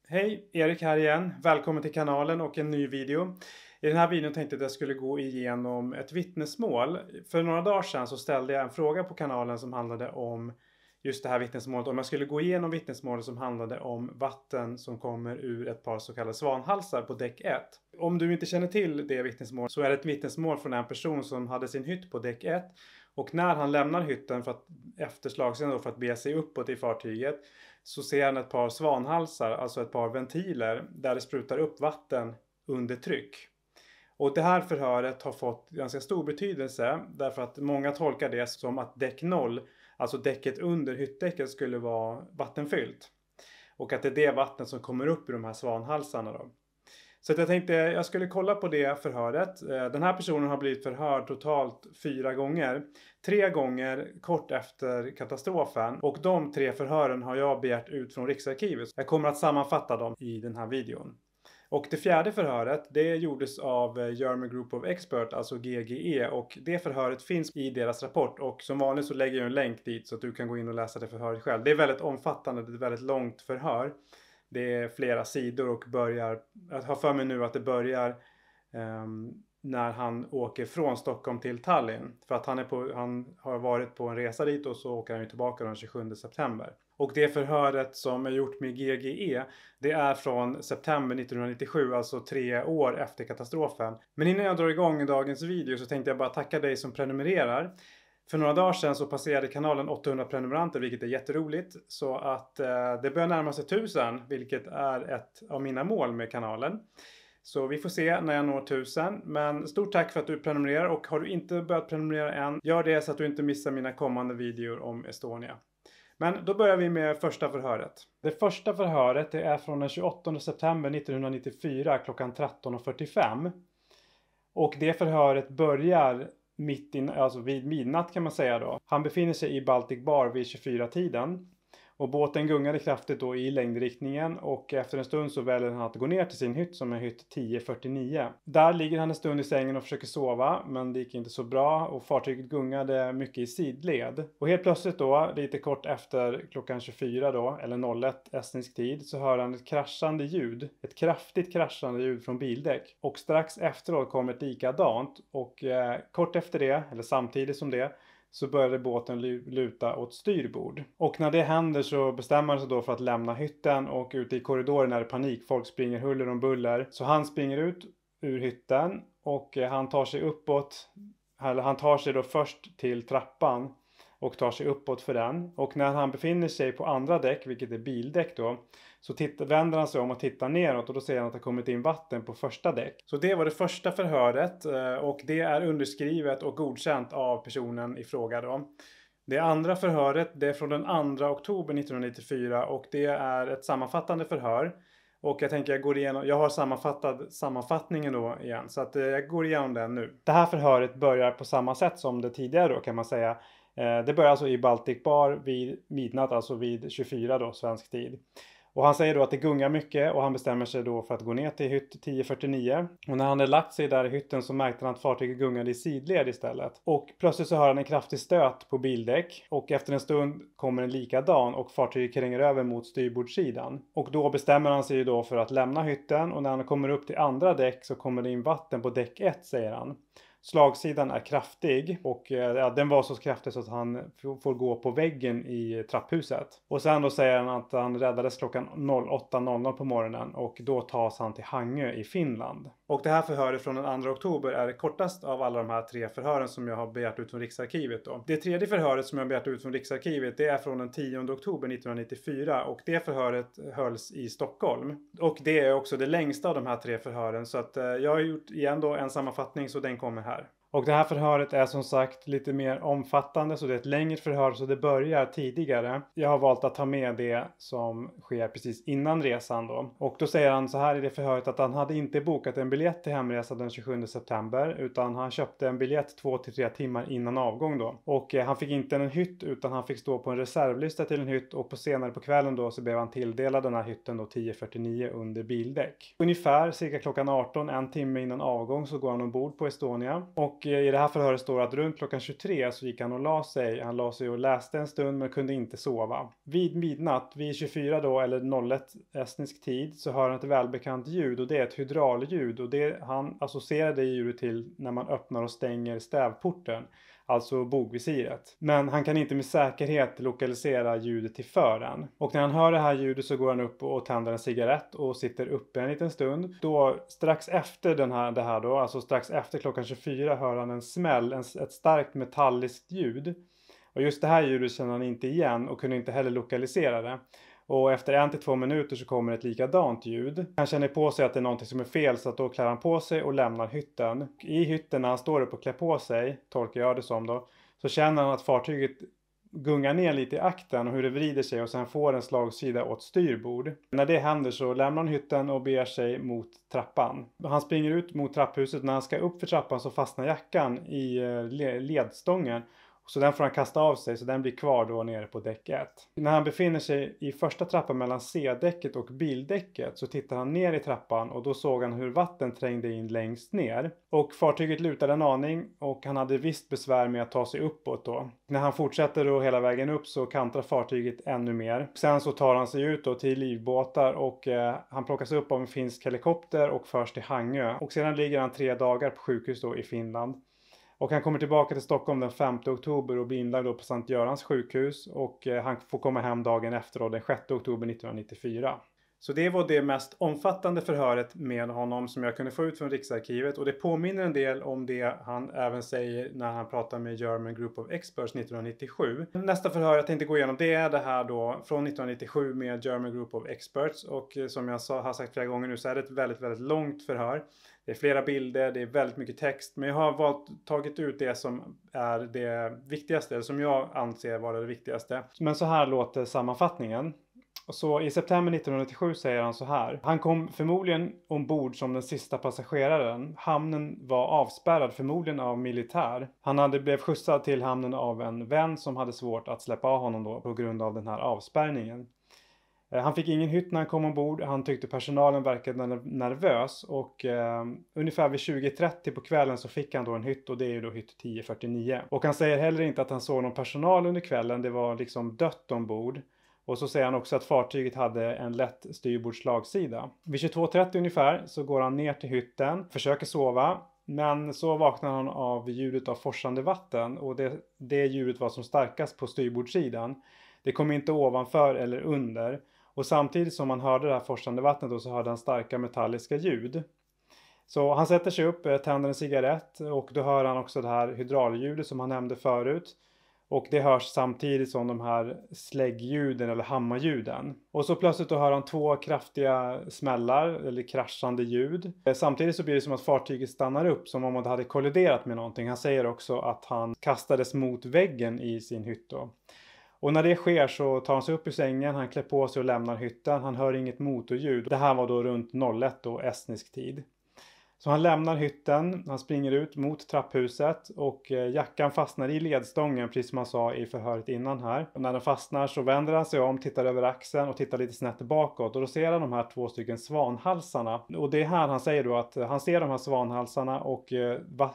Hej, Erik här igen. Välkommen till kanalen och en ny video. I den här videon tänkte jag att jag skulle gå igenom ett vittnesmål. För några dagar sedan så ställde jag en fråga på kanalen som handlade om just det här vittnesmålet. Om jag skulle gå igenom vittnesmålet som handlade om vatten som kommer ur ett par så kallade svanhalsar på däck 1. Om du inte känner till det vittnesmålet så är det ett vittnesmål från en person som hade sin hytt på däck 1. Och när han lämnar hytten efter slagsidan för att bege sig uppåt i fartyget så ser han ett par svanhalsar, alltså ett par ventiler där det sprutar upp vatten under tryck. Och det här förhöret har fått ganska stor betydelse därför att många tolkar det som att däck 0, alltså däcket under hyttdäcket, skulle vara vattenfyllt. Och att det är det vattnet som kommer upp ur de här svanhalsarna då. Så att jag tänkte jag skulle kolla på det förhöret. Den här personen har blivit förhörd totalt 4 gånger. 3 gånger kort efter katastrofen. Och de 3 förhören har jag begärt ut från Riksarkivet. Jag kommer att sammanfatta dem i den här videon. Och det 4:e förhöret, det gjordes av German Group of Experts, alltså GGE. Och det förhöret finns i deras rapport. Och som vanligt så lägger jag en länk dit så att du kan gå in och läsa det förhöret själv. Det är väldigt omfattande, det är ett väldigt långt förhör. Det är flera sidor och börjar, jag har för mig nu att det börjar när han åker från Stockholm till Tallinn. För att han har varit på en resa dit och så åker han ju tillbaka den 27 september. Och det förhöret som är gjort med GGE, det är från september 1997, alltså 3 år efter katastrofen. Men innan jag drar igång dagens video så tänkte jag bara tacka dig som prenumererar. För några dagar sedan så passerade kanalen 800 prenumeranter, vilket är jätteroligt. Så att det börjar närma sig 1000, vilket är ett av mina mål med kanalen. Så vi får se när jag når 1000. Men stort tack för att du prenumererar, och har du inte börjat prenumerera än, gör det så att du inte missar mina kommande videor om Estonia. Men då börjar vi med första förhöret. Det första förhöret är från den 28 september 1994 klockan 13:45. Och det förhöret börjar alltså vid midnatt kan man säga då. Han befinner sig i Baltic Bar vid 24-tiden. Och båten gungade kraftigt då i längdriktningen, och efter en stund så väljer han att gå ner till sin hytt som är hytt 1049. Där ligger han en stund i sängen och försöker sova, men det gick inte så bra och fartyget gungade mycket i sidled. Och helt plötsligt då, lite kort efter klockan 24 då, eller 01 estnisk tid, så hör han ett kraschande ljud. Ett kraftigt kraschande ljud från bildäck. Och strax efteråt kommer ett likadant, och kort efter det, eller samtidigt som det, så började båten luta åt styrbord. Och när det händer så bestämmer han sig då för att lämna hytten, och ute i korridoren är det panik. Folk springer huller om buller. Så han springer ut ur hytten och han tar sig uppåt. Han tar sig då först till trappan och tar sig uppåt för den. Och när han befinner sig på andra däck, vilket är bildäck då, så vänder han sig om och tittar neråt, och då ser han att det har kommit in vatten på första däck. Så det var det första förhöret, och det är underskrivet och godkänt av personen i fråga då. Det andra förhöret, det är från den 2 oktober 1994, och det är ett sammanfattande förhör. Och jag tänker jag har sammanfattningen då igen, så att jag går igenom den nu. Det här förhöret börjar på samma sätt som det tidigare då, kan man säga. Det börjar alltså i Baltic Bar vid midnatt, alltså vid 24 då, svensk tid. Och han säger då att det gungar mycket, och han bestämmer sig då för att gå ner till hytt 1049. Och när han hade lagt sig där i hytten så märkte han att fartyget gungade i sidled istället. Och plötsligt så hör han en kraftig stöt på bildäck. Och efter en stund kommer en likadan, och fartyget kränger över mot styrbordssidan. Och då bestämmer han sig då för att lämna hytten, och när han kommer upp till andra däck så kommer det in vatten på däck 1, säger han. Slagsidan är kraftig, och den var så kraftig så att han får gå på väggen i trapphuset. Och sen då säger han att han räddades klockan 08:00 på morgonen, och då tas han till Hangö i Finland. Och det här förhöret från den 2 oktober är kortast av alla de här 3 förhören som jag har begärt ut från Riksarkivet då. Det tredje förhöret som jag har begärt ut från Riksarkivet, det är från den 10 oktober 1994, och det förhöret hölls i Stockholm. Och det är också det längsta av de här 3 förhören, så att jag har gjort igen då en sammanfattning, så den kommer här. Och det här förhöret är som sagt lite mer omfattande, så det är ett längre förhör, så det börjar tidigare. Jag har valt att ta med det som sker precis innan resan då. Och då säger han så här i det förhöret att han hade inte bokat en biljett till hemresan den 27 september, utan han köpte en biljett 2-3 timmar innan avgång då. Och han fick inte en hytt, utan han fick stå på en reservlista till en hytt, och på senare på kvällen då så blev han tilldelad den här hytten då 1049 under bildäck. Ungefär cirka klockan 18, en timme innan avgång, så går han ombord på Estonia. Och i det här förhöret står att runt klockan 23 så gick han och la sig. Han la sig och läste en stund men kunde inte sova. Vid midnatt, vid 24 då, eller 01 estnisk tid, så hör han ett välbekant ljud, och det är ett hydraulljud. Och det han associerade ljudet till när man öppnar och stänger stävporten, alltså bogvisiret. Men han kan inte med säkerhet lokalisera ljudet till fören. Och när han hör det här ljudet så går han upp och tänder en cigarett och sitter uppe en liten stund. Då strax efter det här då, alltså strax efter klockan 24, hör han en smäll, ett starkt metalliskt ljud. Och just det här ljudet känner han inte igen och kunde inte heller lokalisera det. Och efter 1-2 minuter så kommer ett likadant ljud. Han känner på sig att det är någonting som är fel, så att då klär han på sig och lämnar hytten. I hytten när han står upp och klär på sig, tolkar jag det som då, så känner han att fartyget gungar ner lite i akten och hur det vrider sig, och sen får en slagsida åt styrbord. När det händer så lämnar han hytten och beger sig mot trappan. Han springer ut mot trapphuset. När han ska upp för trappan så fastnar jackan i ledstången. Så den får han kasta av sig, så den blir kvar då nere på däck 1. När han befinner sig i första trappan mellan C-däcket och bildäcket så tittar han ner i trappan, och då såg han hur vatten trängde in längst ner. Och fartyget lutade en aning och han hade visst besvär med att ta sig uppåt då. När han fortsätter då hela vägen upp så kantrar fartyget ännu mer. Sen så tar han sig ut då till livbåtar, och han plockas upp av en finsk helikopter och förs till Hangö. Och sedan ligger han 3 dagar på sjukhus då i Finland. Och han kommer tillbaka till Stockholm den 5 oktober och blir inlagd då på Sankt Görans sjukhus. Och han får komma hem dagen efter då, den 6 oktober 1994. Så det var det mest omfattande förhöret med honom som jag kunde få ut från Riksarkivet. Och det påminner en del om det han även säger när han pratar med German Group of Experts 1997. Nästa förhör jag tänkte gå igenom, det är det här då från 1997 med German Group of Experts. Och som jag har sagt flera gånger nu så är det ett väldigt, väldigt långt förhör. Det är flera bilder, det är väldigt mycket text. Men jag har tagit ut det som är det viktigaste, som jag anser vara det viktigaste. Men så här låter sammanfattningen. Och så i september 1997 säger han så här. Han kom förmodligen ombord som den sista passageraren. Hamnen var avspärrad, förmodligen av militär. Han blev skjutsad till hamnen av en vän som hade svårt att släppa av honom då på grund av den här avspärrningen. Han fick ingen hytt när han kom ombord. Han tyckte personalen verkade nervös. Och ungefär vid 20:30 på kvällen så fick han då en hytt. Och det är ju då hytt 1049. Och han säger heller inte att han såg någon personal under kvällen. Det var liksom dött ombord. Och så säger han också att fartyget hade en lätt styrbordsslagsida. Vid 22:30 ungefär så går han ner till hytten. Försöker sova. Men så vaknar han av ljudet av forsande vatten. Och det ljudet var som starkast på styrbordssidan. Det kom inte ovanför eller under. Och samtidigt som han hörde det här forsande vattnet då, så hörde han starka metalliska ljud. Så han sätter sig upp, tänder en cigarett, och då hör han också det här hydraulljudet som han nämnde förut. Och det hörs samtidigt som de här släggljuden eller hammarljuden. Och så plötsligt då hör han 2 kraftiga smällar eller kraschande ljud. Samtidigt så blir det som att fartyget stannar upp, som om det hade kolliderat med någonting. Han säger också att han kastades mot väggen i sin hytt då. Och när det sker så tar han sig upp ur sängen, han klär på sig och lämnar hytten. Han hör inget motorljud. Det här var då runt 01 då, estnisk tid. Så han lämnar hytten, han springer ut mot trapphuset och jackan fastnar i ledstången, precis som han sa i förhöret innan här. Och när den fastnar så vänder han sig om, tittar över axeln och tittar lite snett bakåt. Och då ser han de här 2 stycken svanhalsarna. Och det är här han säger då att han ser de här svanhalsarna och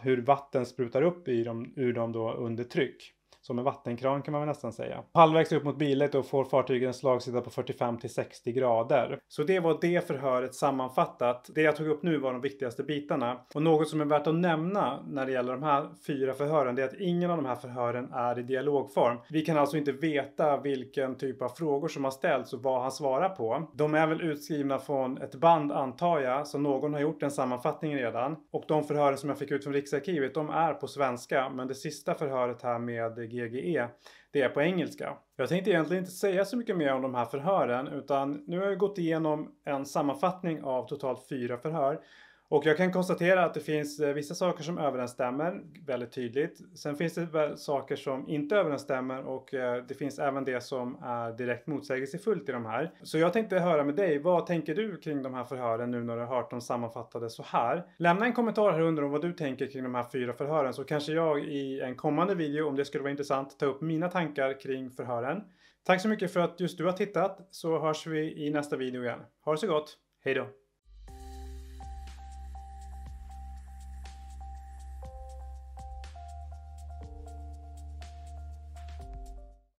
hur vatten sprutar upp ur dem då under tryck. Som en vattenkran kan man väl nästan säga. Halvvägs upp mot bilet och får fartyget en slagsida på 45-60 grader. Så det var det förhöret sammanfattat. Det jag tog upp nu var de viktigaste bitarna. Och något som är värt att nämna när det gäller de här 4 förhören, det är att ingen av de här förhören är i dialogform. Vi kan alltså inte veta vilken typ av frågor som har ställts och vad han svarar på. De är väl utskrivna från ett band antar jag, så någon har gjort den sammanfattningen redan. Och de förhören som jag fick ut från Riksarkivet, de är på svenska. Men det sista förhöret här med GGE, det är på engelska. Jag tänkte egentligen inte säga så mycket mer om de här förhören, utan nu har jag gått igenom en sammanfattning av totalt 4 förhör. Och jag kan konstatera att det finns vissa saker som överensstämmer väldigt tydligt. Sen finns det saker som inte överensstämmer och det finns även det som är direkt motsägelsefullt i de här. Så jag tänkte höra med dig, vad tänker du kring de här förhören nu när du har hört dem sammanfattade så här? Lämna en kommentar här under om vad du tänker kring de här 4 förhören, så kanske jag i en kommande video, om det skulle vara intressant, ta upp mina tankar kring förhören. Tack så mycket för att just du har tittat, så hörs vi i nästa video igen. Ha det så gott, hej då!